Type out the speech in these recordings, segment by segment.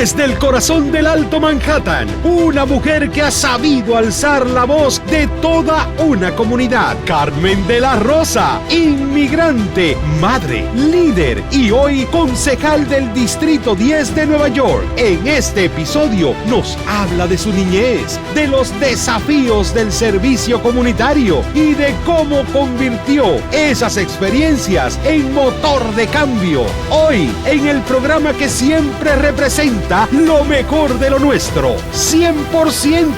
Desde el corazón del Alto Manhattan, una mujer que ha sabido alzar la voz de toda una comunidad. Carmen de la Rosa, inmigrante, madre, líder y hoy concejal del Distrito 10 de Nueva York. En este episodio nos habla de su niñez, de los desafíos del servicio comunitario y de cómo convirtió esas experiencias en motor de cambio. Hoy, en el programa que siempre representa lo mejor de lo nuestro, 100%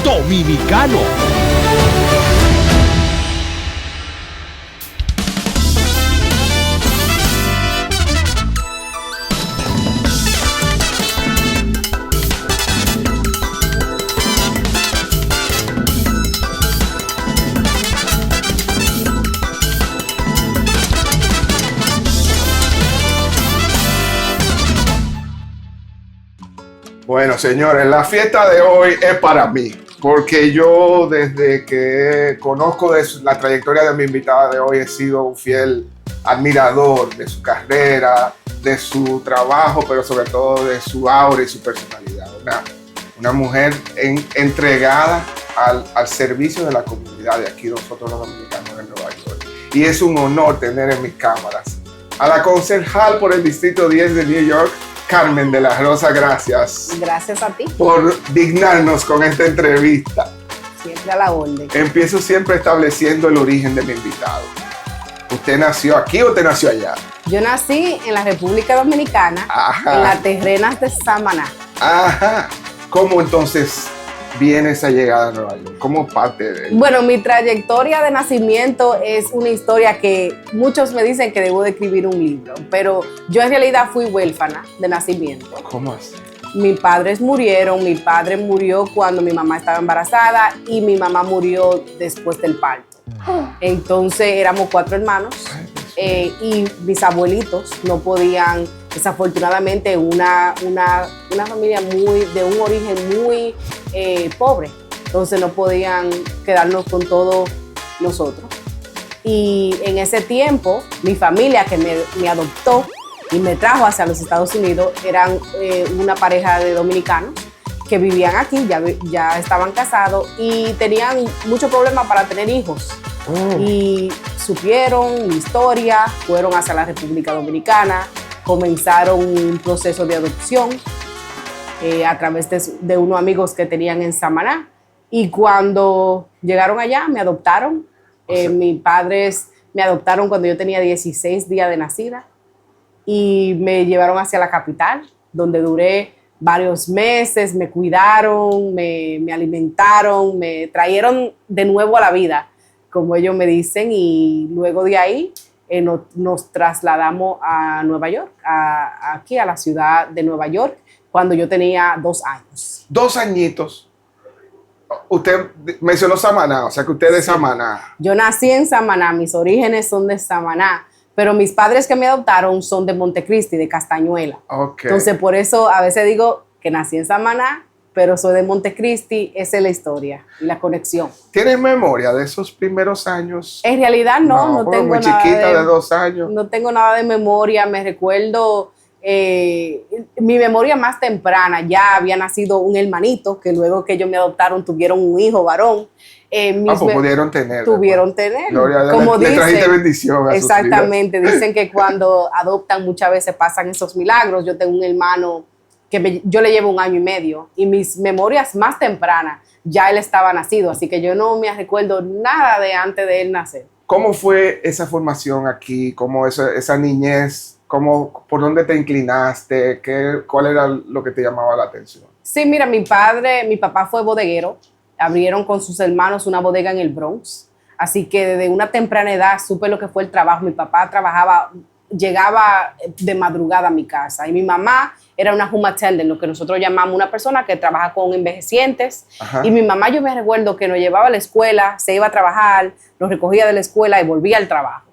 dominicano. Bueno, señores, la fiesta de hoy es para mí, porque yo desde que conozco la trayectoria de mi invitada de hoy he sido un fiel admirador de su carrera, de su trabajo, pero sobre todo de su aura y su personalidad. Una mujer entregada al servicio de la comunidad de aquí, nosotros los dominicanos de Nueva York. Y es un honor tener en mis cámaras a la concejal por el Distrito 10 de New York, Carmen de la Rosa. Gracias. Gracias a ti. Por dignarnos con esta entrevista. Siempre a la orden. Empiezo siempre estableciendo el origen de mi invitado. ¿Usted nació aquí o usted nació allá? Yo nací en la República Dominicana, en las terrenas de Samaná. Ajá. ¿Cómo entonces viene esa llegada a Nueva York? ¿Cómo parte de él? Bueno, mi trayectoria de nacimiento es una historia que muchos me dicen que debo de escribir un libro, pero yo en realidad fui huérfana de nacimiento. ¿Cómo así? Mis padres murieron, mi padre murió cuando mi mamá estaba embarazada y mi mamá murió después del parto. Entonces éramos 4 hermanos y mis abuelitos no podían, desafortunadamente, una familia de un origen muy pobre, entonces no podían quedarnos con todos nosotros. Y en ese tiempo, mi familia que me adoptó y me trajo hacia los Estados Unidos eran una pareja de dominicanos que vivían aquí, ya estaban casados y tenían muchos problemas para tener hijos. Y supieron mi historia, fueron hacia la República Dominicana, comenzaron un proceso de adopción a través de unos amigos que tenían en Samaná. Y cuando llegaron allá, me adoptaron. Mis padres me adoptaron cuando yo tenía 16 días de nacida y me llevaron hacia la capital, donde duré varios meses, me cuidaron, me alimentaron, me trajeron de nuevo a la vida, como ellos me dicen, y luego de ahí nos trasladamos a Nueva York, aquí a la ciudad de Nueva York, cuando yo tenía 2 años. 2 añitos. Usted mencionó Samaná, o sea que usted es de Samaná. Yo nací en Samaná, mis orígenes son de Samaná, pero mis padres que me adoptaron son de Montecristi, de Castañuela. Okay. Entonces por eso a veces digo que nací en Samaná, pero soy de Montecristi. Esa es la historia y la conexión. ¿Tienes memoria de esos primeros años? En realidad no tengo muy nada chiquita de 2 años. No tengo nada de memoria, me recuerdo, mi memoria más temprana, ya había nacido un hermanito, que luego que ellos me adoptaron tuvieron un hijo varón. Pues pudieron tener. Tuvieron tener. Como le trajiste bendición a exactamente, dicen que cuando adoptan muchas veces pasan esos milagros. Yo tengo un hermano que yo le llevo 1 año y medio y mis memorias más tempranas ya él estaba nacido, así que yo no me recuerdo nada de antes de él nacer. ¿Cómo fue esa formación aquí? ¿Cómo esa niñez? ¿Por dónde te inclinaste? ¿Cuál era lo que te llamaba la atención? Sí, mira, mi papá fue bodeguero, abrieron con sus hermanos una bodega en el Bronx, así que desde una temprana edad supe lo que fue el trabajo. Mi papá llegaba de madrugada a mi casa y mi mamá era una home attendant, lo que nosotros llamamos una persona que trabaja con envejecientes. Ajá. Y mi mamá, yo me recuerdo que nos llevaba a la escuela, se iba a trabajar, nos recogía de la escuela y volvía al trabajo.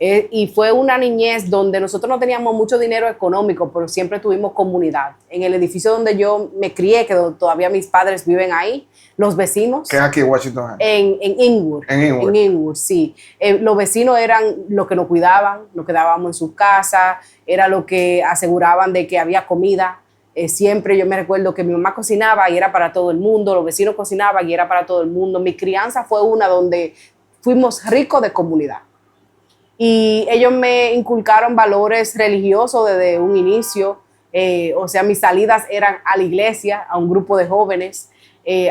Y fue una niñez donde nosotros no teníamos mucho dinero económico, pero siempre tuvimos comunidad. En el edificio donde yo me crié, que todavía mis padres viven ahí, los vecinos. ¿Qué es aquí en Washington? En Inwood. En Inwood, sí. Los vecinos eran los que nos cuidaban, nos quedábamos en sus casas, era lo que aseguraban de que había comida. Siempre yo me recuerdo que mi mamá cocinaba y era para todo el mundo, los vecinos cocinaban y era para todo el mundo. Mi crianza fue una donde fuimos ricos de comunidad. Y ellos me inculcaron valores religiosos desde un inicio. O sea, mis salidas eran a la iglesia, a un grupo de jóvenes,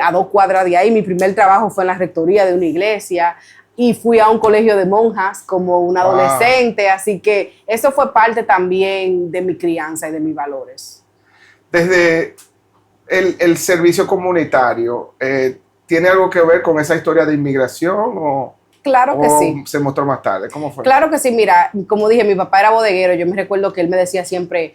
a 2 cuadras de ahí. Mi primer trabajo fue en la rectoría de una iglesia y fui a un colegio de monjas como una adolescente. Así que eso fue parte también de mi crianza y de mis valores. Desde el servicio comunitario, ¿tiene algo que ver con esa historia de inmigración Claro que sí. se mostró más tarde? ¿Cómo fue? Claro que sí. Mira, como dije, mi papá era bodeguero. Yo me recuerdo que él me decía siempre,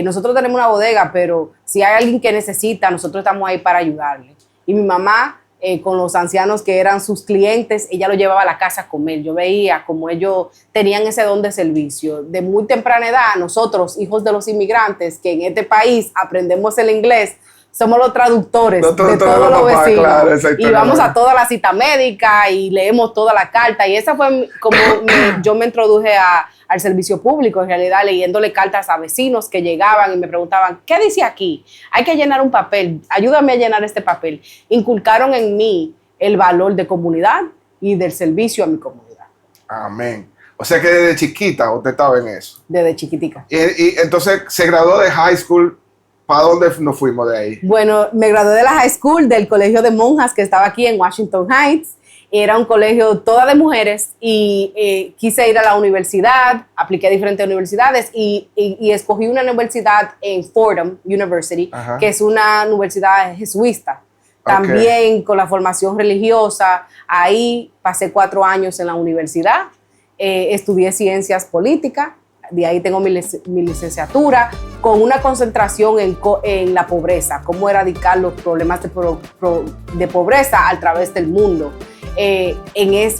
nosotros tenemos una bodega, pero si hay alguien que necesita, nosotros estamos ahí para ayudarle. Y mi mamá, con los ancianos que eran sus clientes, ella lo llevaba a la casa a comer. Yo veía como ellos tenían ese don de servicio. De muy temprana edad, nosotros, hijos de los inmigrantes, que en este país aprendemos el inglés, somos los traductores de todos los vecinos. Claro, y vamos a toda la cita médica y leemos toda la carta. Y esa fue como yo me introduje al servicio público, en realidad, leyéndole cartas a vecinos que llegaban y me preguntaban, ¿qué dice aquí? Hay que llenar un papel, ayúdame a llenar este papel. Inculcaron en mí el valor de comunidad y del servicio a mi comunidad. Amén. O sea que desde chiquita usted estaba en eso. Desde chiquitica. Y entonces se graduó de high school. ¿Para dónde nos fuimos de ahí? Bueno, me gradué de la high school, del colegio de monjas que estaba aquí en Washington Heights. Era un colegio toda de mujeres y quise ir a la universidad, apliqué a diferentes universidades y escogí una universidad en Fordham University, que es una universidad jesuita. También con la formación religiosa, ahí pasé 4 años en la universidad, estudié ciencias políticas. De ahí tengo mi licenciatura con una concentración en la pobreza, cómo erradicar los problemas de pobreza a través del mundo.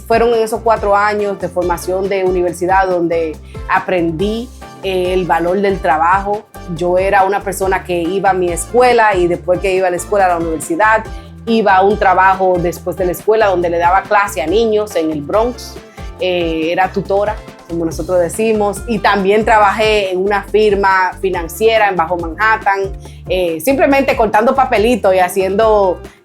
Fueron en esos 4 años de formación de universidad donde aprendí el valor del trabajo. Yo era una persona que iba a mi escuela y después que iba a la escuela a la universidad, iba a un trabajo después de la escuela donde le daba clase a niños en el Bronx. Era tutora, como nosotros decimos, y también trabajé en una firma financiera en Bajo Manhattan, simplemente cortando papelitos y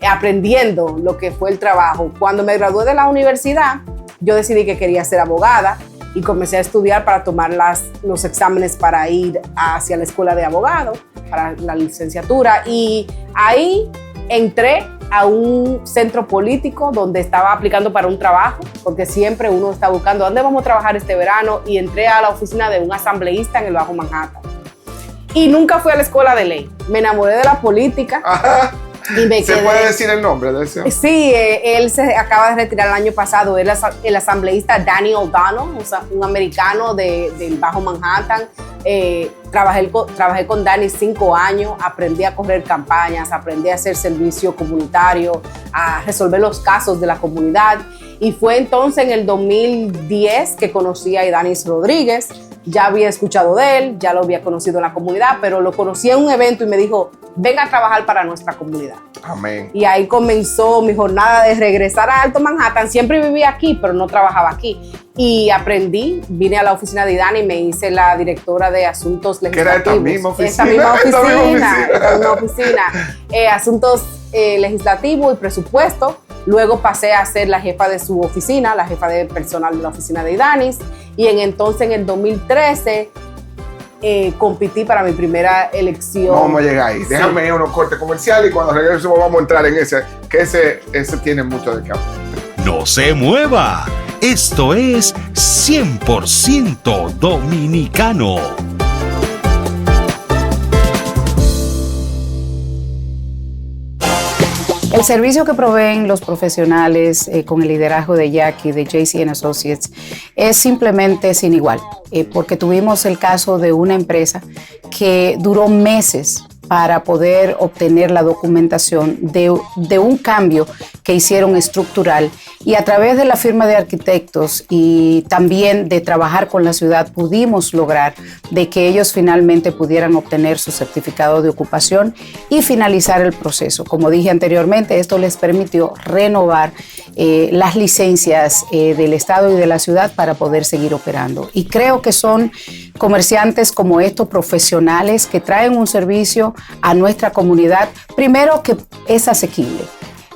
aprendiendo lo que fue el trabajo. Cuando me gradué de la universidad, yo decidí que quería ser abogada y comencé a estudiar para tomar los exámenes para ir hacia la escuela de abogado, para la licenciatura, y ahí entré a un centro político donde estaba aplicando para un trabajo, porque siempre uno está buscando dónde vamos a trabajar este verano, y entré a la oficina de un asambleísta en el Bajo Manhattan. Y nunca fui a la escuela de ley. Me enamoré de la política. Ajá. ¿Se puede decir el nombre de ese? Sí, él se acaba de retirar el año pasado. Él es el asambleísta Danny O'Donnell, un americano del Bajo Manhattan. Trabajé con Danny 5 años, aprendí a correr campañas, aprendí a hacer servicio comunitario, a resolver los casos de la comunidad. Y fue entonces en el 2010 que conocí a Idanis Rodríguez. Ya había escuchado de él, ya lo había conocido en la comunidad, pero lo conocí en un evento y me dijo, venga a trabajar para nuestra comunidad. Amén. Y ahí comenzó mi jornada de regresar a Alto Manhattan. Siempre vivía aquí, pero no trabajaba aquí. Y aprendí, vine a la oficina de Idani y me hice la directora de Asuntos Legislativos. ¿Que era esta misma oficina? Asuntos Legislativos y Presupuesto. Luego pasé a ser la jefa de su oficina, la jefa de personal de la oficina de Idanis. Y entonces, en el 2013, competí para mi primera elección. Vamos a llegar ahí. Sí. Déjame ir a unos cortes comerciales y cuando regresemos vamos a entrar en ese, que ese tiene mucho de qué hablar. ¡No se mueva! Esto es 100% dominicano. El servicio que proveen los profesionales con el liderazgo de Jackie, de JC & Associates, es simplemente sin igual, porque tuvimos el caso de una empresa que duró meses para poder obtener la documentación de un cambio que hicieron estructural, y a través de la firma de arquitectos y también de trabajar con la ciudad pudimos lograr de que ellos finalmente pudieran obtener su certificado de ocupación y finalizar el proceso. Como dije anteriormente, esto les permitió renovar las licencias del Estado y de la ciudad para poder seguir operando. Y creo que son comerciantes como estos, profesionales que traen un servicio a nuestra comunidad, primero que es asequible.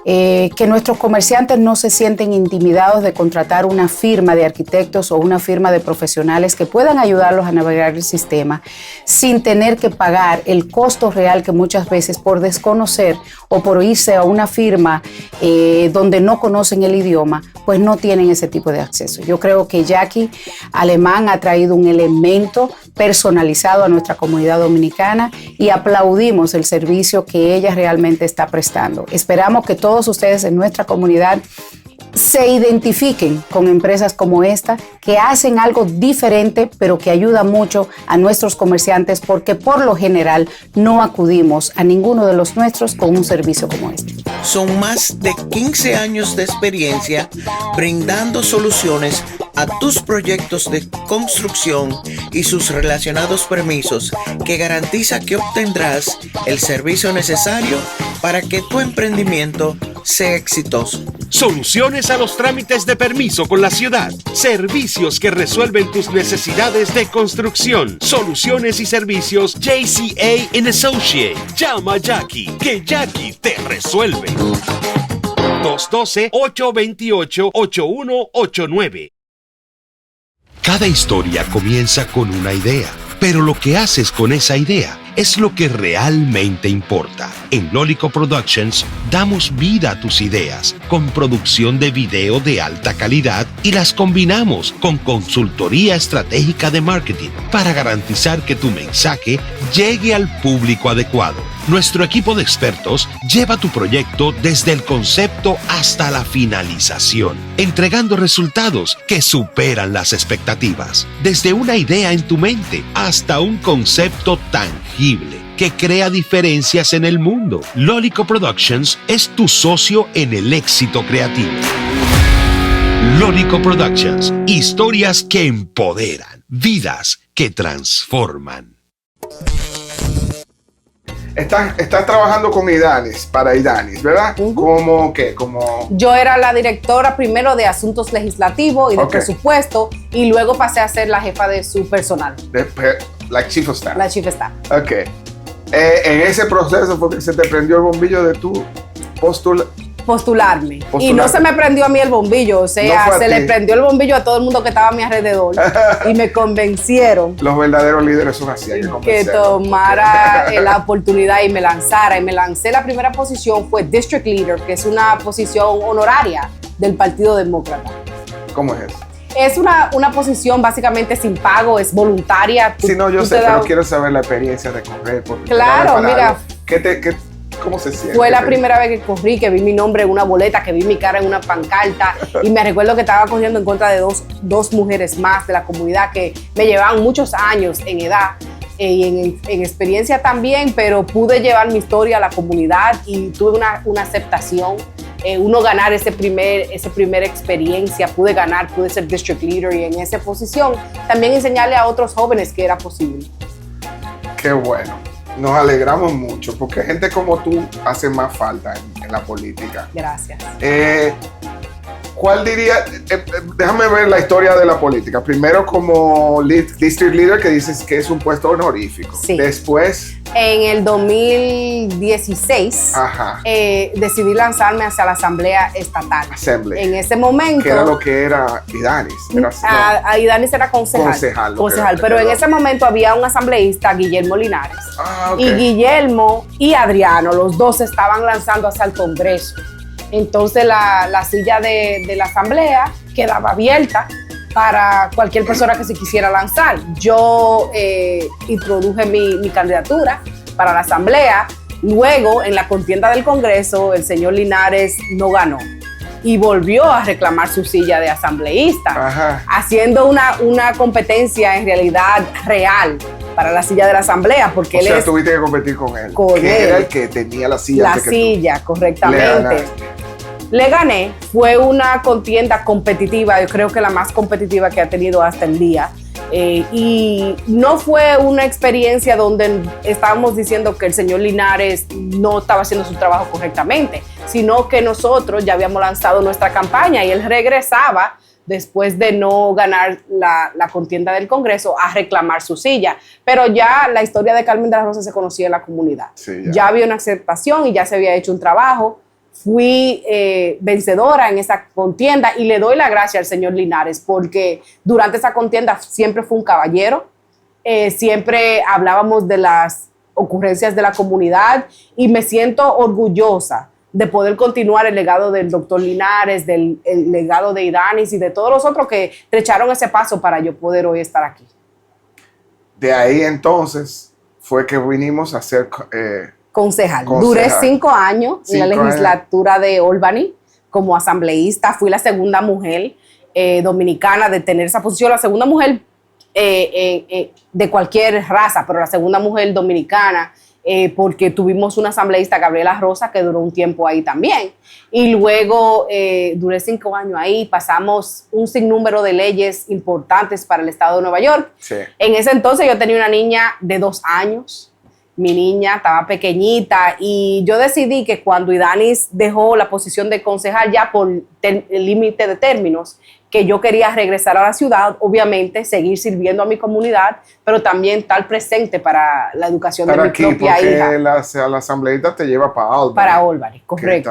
Que nuestros comerciantes no se sienten intimidados de contratar una firma de arquitectos o una firma de profesionales que puedan ayudarlos a navegar el sistema sin tener que pagar el costo real que muchas veces por desconocer o por irse a una firma donde no conocen el idioma, pues no tienen ese tipo de acceso. Yo creo que Jackie Alemán ha traído un elemento personalizado a nuestra comunidad dominicana y aplaudimos el servicio que ella realmente está prestando. Esperamos que todos ustedes en nuestra comunidad se identifiquen con empresas como esta, que hacen algo diferente, pero que ayuda mucho a nuestros comerciantes, porque por lo general no acudimos a ninguno de los nuestros con un servicio como este. Son más de 15 años de experiencia brindando soluciones a tus proyectos de construcción y sus relacionados permisos, que garantiza que obtendrás el servicio necesario para que tu emprendimiento sea exitoso. Soluciones a los trámites de permiso con la ciudad. Servicios que resuelven tus necesidades de construcción. Soluciones y servicios JCA & Associates. Llama a Jackie, que Jackie te resuelve. 212-828-8189. Cada historia comienza con una idea, pero lo que haces con esa idea es lo que realmente importa. En Lolico Productions damos vida a tus ideas con producción de video de alta calidad y las combinamos con consultoría estratégica de marketing para garantizar que tu mensaje llegue al público adecuado. Nuestro equipo de expertos lleva tu proyecto desde el concepto hasta la finalización, entregando resultados que superan las expectativas. Desde una idea en tu mente hasta un concepto tangible que crea diferencias en el mundo. Lolico Productions es tu socio en el éxito creativo. Lolico Productions, historias que empoderan, vidas que transforman. Estás trabajando con Idanis, para Idanis, ¿verdad? ¿Cómo qué? ¿Cómo? Yo era la directora primero de Asuntos Legislativos y de Presupuesto, y luego pasé a ser la jefa de su personal. La Chief of Staff. La Chief of Staff. Ok. En ese proceso fue que se te prendió el bombillo de tu postularme. Y no se me prendió a mí el bombillo, o sea, no se le prendió el bombillo a todo el mundo que estaba a mi alrededor y me convencieron. Los verdaderos líderes son así, que tomara la oportunidad y me lanzara. Y me lancé. La primera posición fue District Leader, que es una posición honoraria del Partido Demócrata. ¿Cómo es eso? Es una posición básicamente sin pago, es voluntaria. Sí, no, yo sé, pero quiero saber la experiencia de correr. Claro, mira. ¿Cómo se siente? Fue la primera vez que corrí, que vi mi nombre en una boleta, que vi mi cara en una pancarta, y me recuerdo que estaba corriendo en contra de dos mujeres más de la comunidad que me llevaban muchos años en edad y en experiencia también, pero pude llevar mi historia a la comunidad y tuve una aceptación. Uno ganar esa primera experiencia, pude ser district leader y en esa posición también enseñarle a otros jóvenes que era posible. Qué bueno. Nos alegramos mucho porque gente como tú hace más falta en la política. Gracias. ¿Cuál diría? Déjame ver la historia de la política. Primero como District Leader, que dices que es un puesto honorífico. Sí. Después... En el 2016 decidí lanzarme hacia la Asamblea Estatal. En ese momento... ¿Qué era lo que era Idanis? Idanis era concejal. Pero en ese momento había un asambleísta, Guillermo Linares. Y Guillermo y Adriano, los dos estaban lanzando hacia el Congreso. Entonces la silla de la Asamblea quedaba abierta para cualquier persona que se quisiera lanzar. Yo introduje mi candidatura para la Asamblea. Luego, en la contienda del Congreso, el señor Linares no ganó y volvió a reclamar su silla de asambleísta, haciendo una competencia en realidad real para la silla de la Asamblea, porque tuviste que competir con él. Era el que tenía la silla. La silla, correctamente. Le gané. Fue una contienda competitiva, yo creo que la más competitiva que ha tenido hasta el día. Y no fue una experiencia donde estábamos diciendo que el señor Linares no estaba haciendo su trabajo correctamente, sino que nosotros ya habíamos lanzado nuestra campaña y él regresaba después de no ganar la contienda del Congreso, a reclamar su silla. Pero ya la historia de Carmen de la Rosa se conocía en la comunidad. Sí, ya había una aceptación y ya se había hecho un trabajo. Fui vencedora en esa contienda y le doy la gracia al señor Linares porque durante esa contienda siempre fue un caballero, siempre hablábamos de las ocurrencias de la comunidad y me siento orgullosa de poder continuar el legado del doctor Linares, el legado de Idanis y de todos los otros que trecharon ese paso para yo poder hoy estar aquí. De ahí entonces fue que vinimos a ser concejal. Concejal. Duré 5 años en la 5 años. legislatura de Albany como asambleísta. Fui la segunda mujer dominicana de tener esa posición, la segunda mujer de cualquier raza, pero la segunda mujer dominicana, porque tuvimos una asambleísta, Gabriela Rosa, que duró un tiempo ahí también. Y luego duré 5 años ahí, pasamos un sinnúmero de leyes importantes para el estado de Nueva York. Sí. En ese entonces yo tenía una niña de 2 años. Mi niña estaba pequeñita y yo decidí que cuando Idanis dejó la posición de concejal ya por el límite de términos, que yo quería regresar a la ciudad, obviamente seguir sirviendo a mi comunidad, pero también estar presente para la educación de mi propia hija. Porque la asambleísta te lleva para Albany. Para Albany, correcto.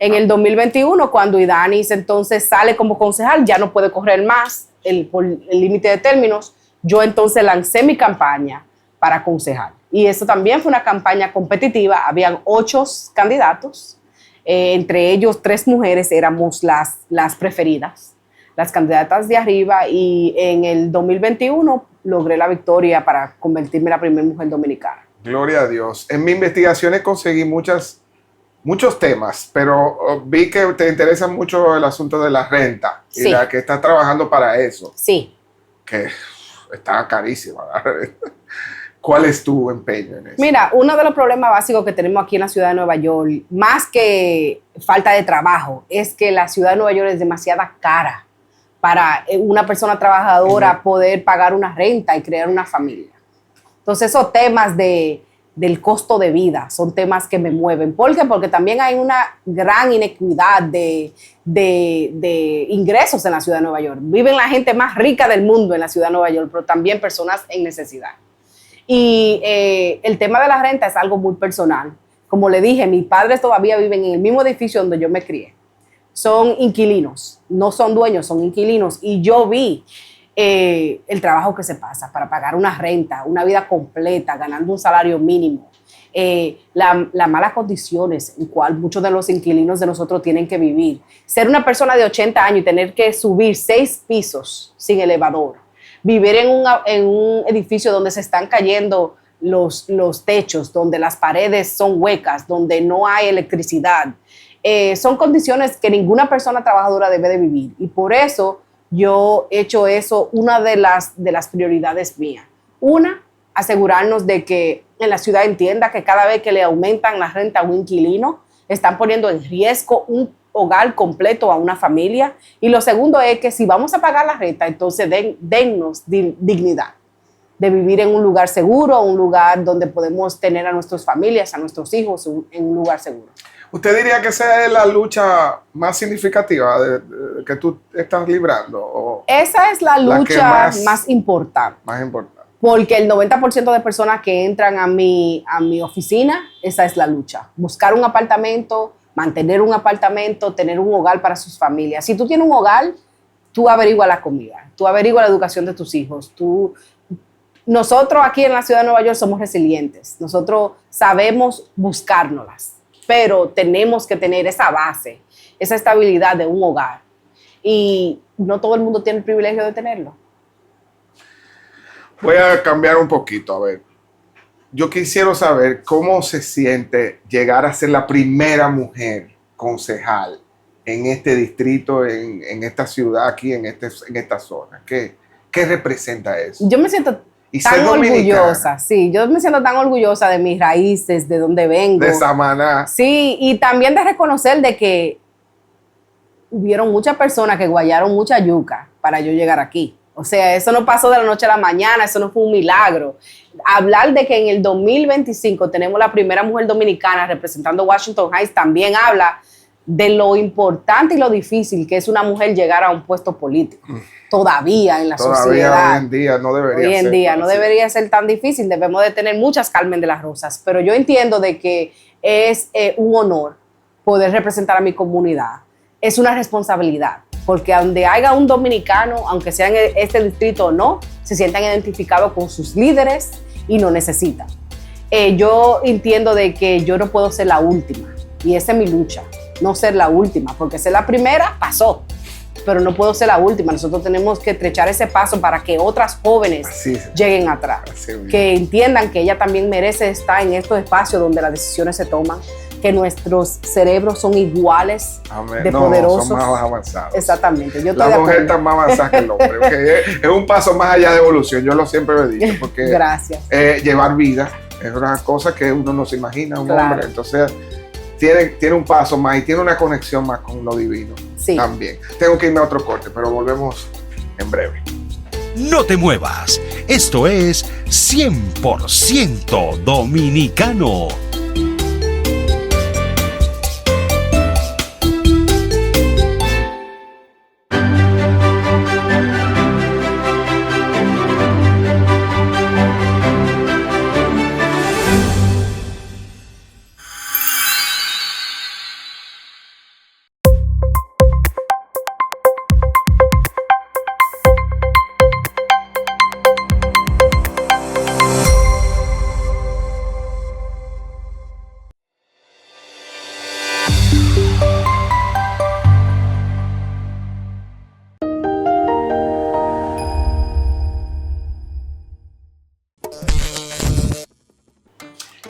En el 2021, cuando Idanis entonces sale como concejal, ya no puede correr más por el límite de términos, yo entonces lancé mi campaña para concejal. Y eso también fue una campaña competitiva. Habían 8 candidatos, entre ellos 3 mujeres éramos las preferidas, las candidatas de arriba. Y en el 2021 logré la victoria para convertirme en la primera mujer dominicana. Gloria a Dios. En mis investigaciones conseguí muchos temas, pero vi que te interesa mucho el asunto de la renta y Sí. la que estás trabajando para eso, Sí. que está carísima la renta. ¿Cuál es tu empeño en eso? Mira, uno de los problemas básicos que tenemos aquí en la ciudad de Nueva York, más que falta de trabajo, es que la ciudad de Nueva York es demasiado cara para una persona trabajadora poder pagar una renta y crear una familia. Entonces, esos temas del costo de vida son temas que me mueven. ¿Por qué? Porque también hay una gran inequidad de ingresos en la ciudad de Nueva York. Viven la gente más rica del mundo en la ciudad de Nueva York, pero también personas en necesidad. Y el tema de la renta es algo muy personal. Como le dije, mis padres todavía viven en el mismo edificio donde yo me crié. Son inquilinos, no son dueños, son inquilinos. Y yo vi el trabajo que se pasa para pagar una renta, una vida completa, ganando un salario mínimo. Las malas condiciones en cual muchos de los inquilinos de nosotros tienen que vivir. Ser una persona de 80 años y tener que subir 6 pisos sin elevador. Vivir en un edificio donde se están cayendo los techos, donde las paredes son huecas, donde no hay electricidad. Son condiciones que ninguna persona trabajadora debe de vivir. Y por eso yo he hecho eso una de las prioridades mías. Una, asegurarnos de que en la ciudad entienda que cada vez que le aumentan la renta a un inquilino, están poniendo en riesgo un hogar completo a una familia. Y lo segundo es que si vamos a pagar la renta, entonces dennos dignidad de vivir en un lugar seguro, un lugar donde podemos tener a nuestras familias, a nuestros hijos en un lugar seguro. ¿Usted diría que esa es la lucha más significativa que tú estás librando? ¿O esa es la lucha más importante. Más importante. Porque el 90% de personas que entran a mi oficina, esa es la lucha. Buscar un apartamento, mantener un apartamento, tener un hogar para sus familias. Si tú tienes un hogar, tú averiguas la comida, tú averiguas la educación de tus hijos. Nosotros aquí en la ciudad de Nueva York somos resilientes. Nosotros sabemos buscárnoslas, pero tenemos que tener esa base, esa estabilidad de un hogar. Y no todo el mundo tiene el privilegio de tenerlo. Voy a cambiar un poquito, a ver. Yo quisiera saber cómo se siente llegar a ser la primera mujer concejal en este distrito, en esta ciudad, aquí, en esta zona. ¿Qué representa eso? Yo me siento tan orgullosa, sí, yo me siento tan orgullosa de mis raíces, de dónde vengo. De Samaná. Sí, y también de reconocer de que hubieron muchas personas que guayaron mucha yuca para yo llegar aquí. O sea, eso no pasó de la noche a la mañana, eso no fue un milagro. Hablar de que en el 2025 tenemos la primera mujer dominicana representando Washington Heights también habla de lo importante y lo difícil que es una mujer llegar a un puesto político. Todavía en la sociedad. Hoy en día no debería Hoy en ser. día no debería ser tan difícil. Debemos de tener muchas Carmen de las Rosas. Pero yo entiendo de que es un honor poder representar a mi comunidad. Es una responsabilidad. Porque donde haya un dominicano, aunque sea en este distrito o no, se sientan identificados con sus líderes y lo necesitan. Yo entiendo de que yo no puedo ser la última. Y esa es mi lucha. No ser la última, porque ser la primera pasó, pero no puedo ser la última. Nosotros tenemos que estrechar ese paso para que otras jóvenes lleguen atrás, que entiendan que ella también merece estar en estos espacios donde las decisiones se toman, que nuestros cerebros son iguales de poderosos. Son más avanzados. Exactamente. Yo la mujer está más avanzada que el hombre. Okay. Es un paso más allá de evolución, yo lo siempre he dicho, porque gracias. Llevar vida es una cosa que uno no se imagina, un claro. hombre. Entonces, tiene un paso más y tiene una conexión más con lo divino también. Tengo que irme a otro corte, pero volvemos en breve. No te muevas. Esto es 100% dominicano.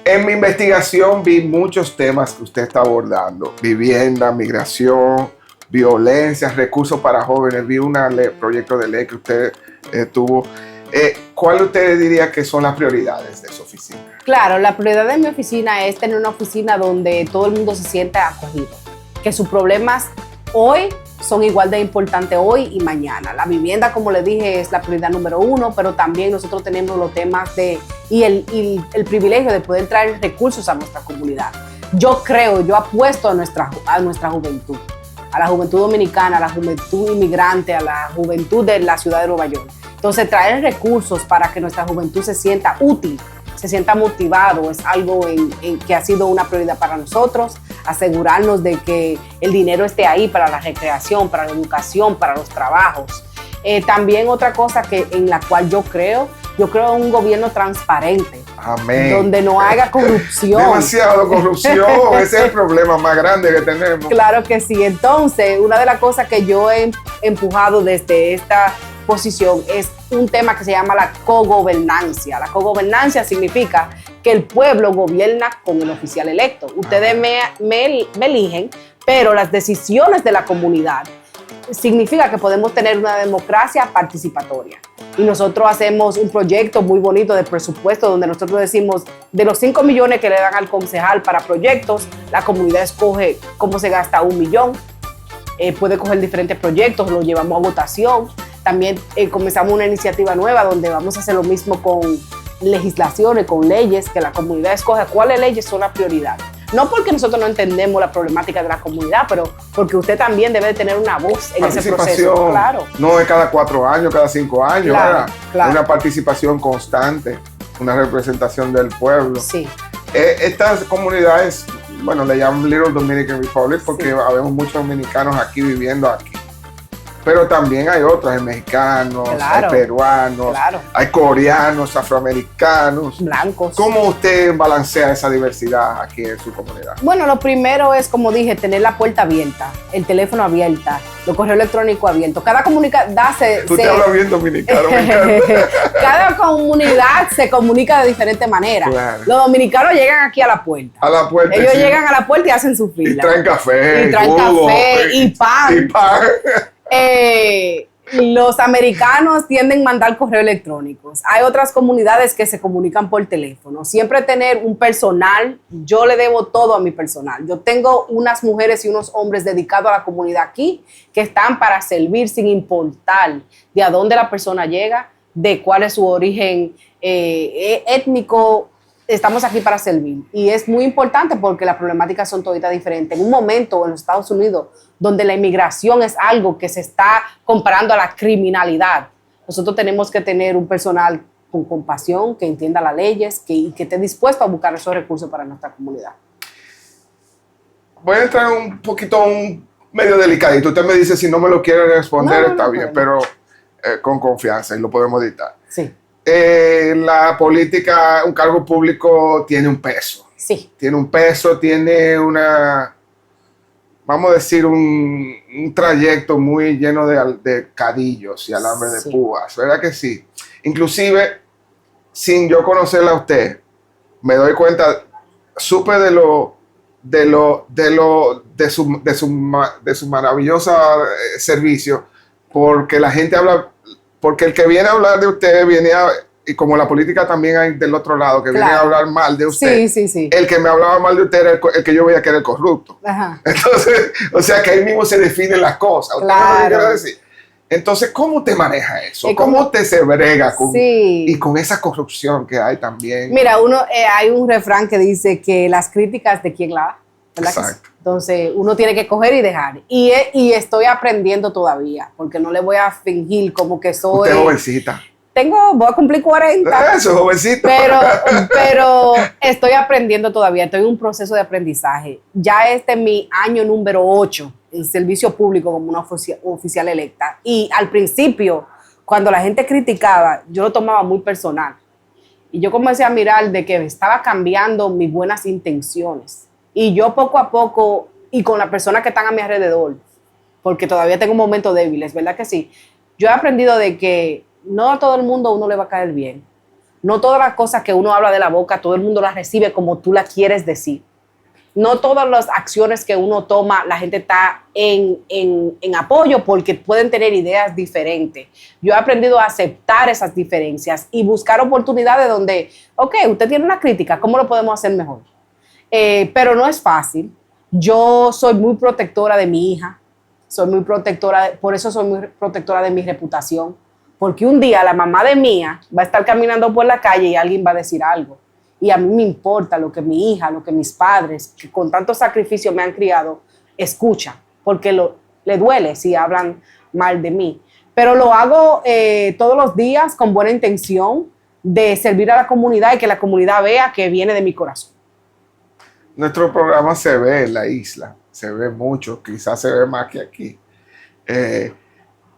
En mi investigación vi muchos temas que usted está abordando: vivienda, migración, violencia, recursos para jóvenes. Vi un proyecto de ley que usted tuvo. ¿Cuál usted diría que son las prioridades de su oficina? Claro, la prioridad de mi oficina es tener una oficina donde todo el mundo se sienta acogido, que sus problemas hoy son igual de importantes hoy y mañana. La vivienda, como le dije, es la prioridad número 1, pero también nosotros tenemos los temas y el privilegio de poder traer recursos a nuestra comunidad. Yo apuesto a nuestra juventud, a la juventud dominicana, a la juventud inmigrante, a la juventud de la ciudad de Nueva York. Entonces, traer recursos para que nuestra juventud se sienta útil, se sienta motivado, es algo que ha sido una prioridad para nosotros. Asegurarnos de que el dinero esté ahí para la recreación, para la educación, para los trabajos. También otra cosa en la cual yo creo en un gobierno transparente. Amén. Donde no haya corrupción. Demasiado corrupción, ese es el problema más grande que tenemos. Claro que sí. Entonces, una de las cosas que yo he empujado desde esta posición es un tema que se llama la cogobernancia. La cogobernancia significa que el pueblo gobierna con el oficial electo. Ustedes me eligen, pero las decisiones de la comunidad significa que podemos tener una democracia participatoria. Y nosotros hacemos un proyecto muy bonito de presupuesto donde nosotros decimos, de los 5 millones que le dan al concejal para proyectos, la comunidad escoge cómo se gasta 1 millón. Puede coger diferentes proyectos, los llevamos a votación. También comenzamos una iniciativa nueva donde vamos a hacer lo mismo con legislaciones, con leyes, que la comunidad escoge cuáles leyes son la prioridad. No porque nosotros no entendemos la problemática de la comunidad, pero porque usted también debe tener una voz en ese proceso. Claro. No es cada 4 años, cada 5 años, claro, claro. Una participación constante, una representación del pueblo. Sí. Estas comunidades, bueno, le llaman Little Dominican Republic porque habemos muchos dominicanos aquí viviendo aquí. Pero también hay otros, hay mexicanos, claro, hay peruanos, claro, hay coreanos, afroamericanos. Blancos. ¿Cómo usted balancea esa diversidad aquí en su comunidad? Bueno, lo primero es, como dije, tener la puerta abierta, el teléfono abierto, los correos electrónicos abiertos. Cada comunidad Tú te hablas bien dominicano, me encanta. Cada comunidad se comunica de diferente manera. Claro. Los dominicanos llegan aquí a la puerta. A la puerta. Ellos llegan a la puerta y hacen su fila. Y traen café. Y traen jugo, café y pan. Y pan. Los americanos tienden a mandar correos electrónicos. Hay otras comunidades que se comunican por teléfono. Siempre tener un personal, yo le debo todo a mi personal. Yo tengo unas mujeres y unos hombres dedicados a la comunidad aquí que están para servir sin importar de a dónde la persona llega, de cuál es su origen étnico, estamos aquí para servir. Y es muy importante porque las problemáticas son toditas diferentes. En un momento en los Estados Unidos donde la inmigración es algo que se está comparando a la criminalidad, nosotros tenemos que tener un personal con compasión, que entienda las leyes y que esté dispuesto a buscar esos recursos para nuestra comunidad. Voy a entrar un poquito medio delicadito. Usted me dice si no me lo quiere responder, está bien, pero con confianza y lo podemos editar. Sí. La política, un cargo público tiene un peso. Sí. Tiene un peso, tiene vamos a decir, un trayecto muy lleno de cadillos y alambre de púas, ¿verdad que sí? Inclusive, sin yo conocerla a usted, me doy cuenta, supe de su maravilloso servicio, porque la gente habla, porque el que viene a hablar de usted y como la política también hay del otro lado, que viene a hablar mal de usted. Sí. El que me hablaba mal de usted era el que yo veía que era el corrupto. Ajá. Entonces, o sea que ahí mismo se definen las cosas. ¿Usted Claro. no me quiere decir? Entonces, ¿cómo te maneja eso? ¿Cómo? ¿Cómo te se brega Sí. y con esa corrupción que hay también? Mira, hay un refrán que dice que las críticas de quién la da, ¿verdad? Exacto. Entonces, uno tiene que coger y dejar. Y estoy aprendiendo todavía, porque no le voy a fingir como que soy... Usted es jovencita. Voy a cumplir 40. Eso, jovencita. Pero estoy aprendiendo todavía, estoy en un proceso de aprendizaje. Ya este es mi año número 8 en servicio público como una oficial electa. Y al principio, cuando la gente criticaba, yo lo tomaba muy personal. Y yo comencé a mirar de que estaba cambiando mis buenas intenciones. Y yo poco a poco, y con las personas que están a mi alrededor, porque todavía tengo momentos débiles, ¿verdad que sí? Yo he aprendido de que no a todo el mundo uno le va a caer bien. No todas las cosas que uno habla de la boca, todo el mundo las recibe como tú las quieres decir. No todas las acciones que uno toma, la gente está en apoyo porque pueden tener ideas diferentes. Yo he aprendido a aceptar esas diferencias y buscar oportunidades donde, ok, usted tiene una crítica, ¿cómo lo podemos hacer mejor? Pero no es fácil. Yo soy muy protectora de mi hija, por eso soy muy protectora de mi reputación. Porque un día la mamá de Mía va a estar caminando por la calle y alguien va a decir algo. Y a mí me importa lo que mi hija, lo que mis padres, que con tanto sacrificio me han criado, escuchan. Porque le duele si hablan mal de mí. Pero lo hago todos los días con buena intención de servir a la comunidad y que la comunidad vea que viene de mi corazón. Nuestro programa se ve en la isla, se ve mucho, quizás se ve más que aquí.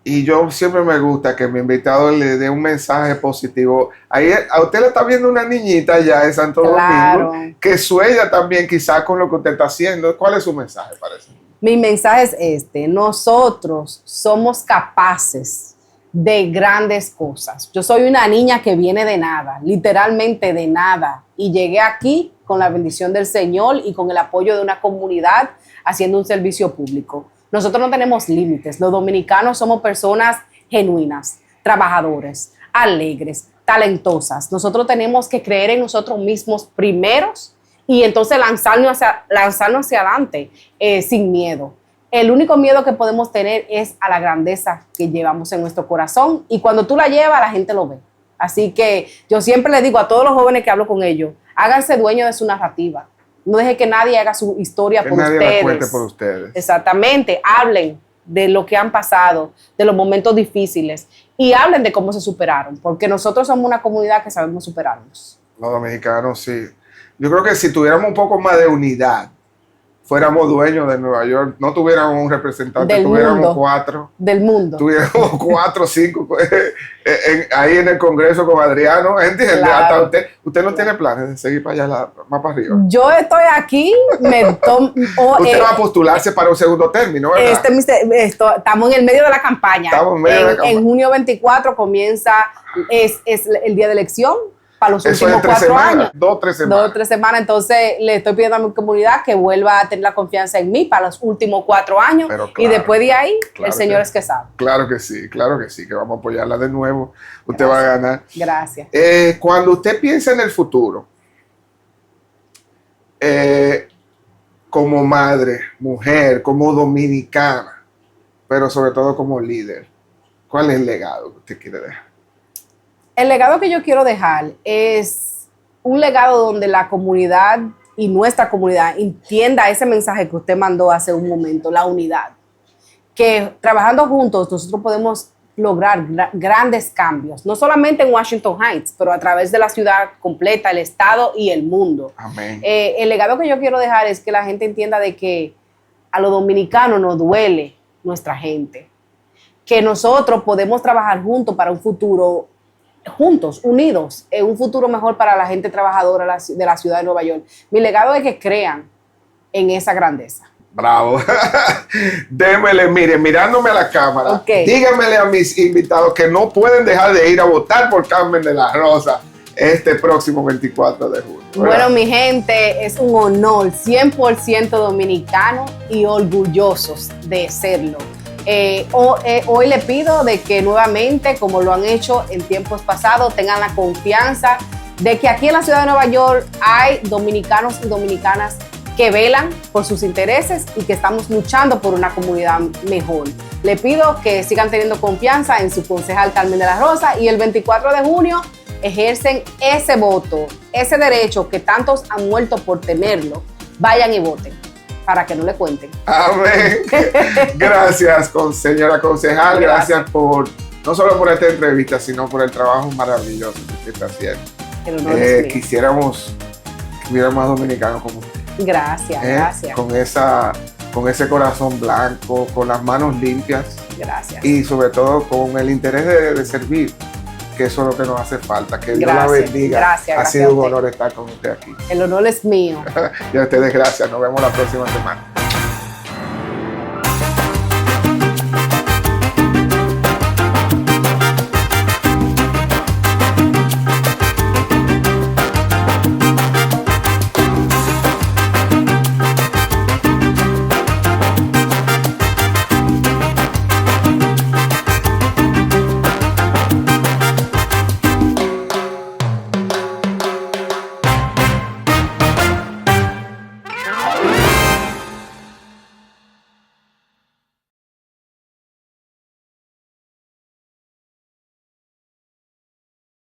Y yo siempre me gusta que mi invitado le dé un mensaje positivo. Ahí a usted le está viendo una niñita ya en Santo Domingo, que sueña también quizás con lo que usted está haciendo. ¿Cuál es su mensaje para eso? Mi mensaje es este: nosotros somos capaces de grandes cosas. Yo soy una niña que viene de nada, literalmente de nada, y llegué aquí con la bendición del Señor y con el apoyo de una comunidad haciendo un servicio público. Nosotros no tenemos límites. Los dominicanos somos personas genuinas, trabajadores, alegres, talentosas. Nosotros tenemos que creer en nosotros mismos primeros y entonces lanzarnos hacia adelante sin miedo. El único miedo que podemos tener es a la grandeza que llevamos en nuestro corazón, y cuando tú la llevas, la gente lo ve. Así que yo siempre le digo a todos los jóvenes que hablo con ellos, háganse dueños de su narrativa. No deje que nadie haga su historia por ustedes. Que nadie la cuente por ustedes. Exactamente. Hablen de lo que han pasado, de los momentos difíciles, y hablen de cómo se superaron, porque nosotros somos una comunidad que sabemos superarnos. Los dominicanos, sí. Yo creo que si tuviéramos un poco más de unidad, fuéramos dueños de Nueva York, no tuviéramos un representante, tuviéramos 4. Del mundo. Tuviéramos 4 o 5 ahí en el Congreso con Adriano, ¿entiendes? Claro. Hasta usted no tiene planes de seguir para allá, más para arriba. Yo estoy aquí, usted va a postularse para un segundo término, ¿verdad? Estamos en el medio de la campaña. Estamos en medio de la campaña. En junio 24 comienza, es el día de elección. Para los últimos 4 años. 2 o 3 semanas. 2 o 3 semanas. Entonces, le estoy pidiendo a mi comunidad que vuelva a tener la confianza en mí para los últimos 4 años. Claro, y después de ahí, claro, el Señor es que sabe. Claro que sí, que vamos a apoyarla de nuevo. Usted va a ganar. Gracias. Cuando usted piensa en el futuro, como madre, mujer, como dominicana, pero sobre todo como líder, ¿cuál es el legado que usted quiere dejar? El legado que yo quiero dejar es un legado donde la comunidad y nuestra comunidad entienda ese mensaje que usted mandó hace un momento, la unidad. Que trabajando juntos nosotros podemos lograr grandes cambios, no solamente en Washington Heights, pero a través de la ciudad completa, el estado y el mundo. Amén. El legado que yo quiero dejar es que la gente entienda de que a los dominicanos nos duele nuestra gente, que nosotros podemos trabajar juntos para un futuro, juntos, unidos, en un futuro mejor para la gente trabajadora de la ciudad de Nueva York. Mi legado es que crean en esa grandeza. Bravo. Démele, mire, mirándome a la cámara, Okay. díganmele a mis invitados que no pueden dejar de ir a votar por Carmen de la Rosa este próximo 24 de junio. ¿Verdad? Bueno, mi gente, es un honor, 100% dominicano y orgullosos de serlo. Hoy le pido de que nuevamente, como lo han hecho en tiempos pasados, tengan la confianza de que aquí en la ciudad de Nueva York hay dominicanos y dominicanas que velan por sus intereses y que estamos luchando por una comunidad mejor. Le pido que sigan teniendo confianza en su concejal Carmen de la Rosa y el 24 de junio ejercen ese voto, ese derecho que tantos han muerto por tenerlo. Vayan y voten para que no le cuenten. Amén. Gracias, señora concejal. Gracias por, no solo por esta entrevista, sino por el trabajo maravilloso que está haciendo. El honor es mío. Quisiéramos que hubiera más dominicanos como usted. Gracias, gracias. Con ese corazón blanco, con las manos limpias Gracias. y sobre todo con el interés de servir, que eso es lo que nos hace falta. Que Dios la bendiga. Gracias, ha sido un a usted. honor estar con usted aquí. El honor es mío. Y a ustedes gracias. Nos vemos la próxima semana.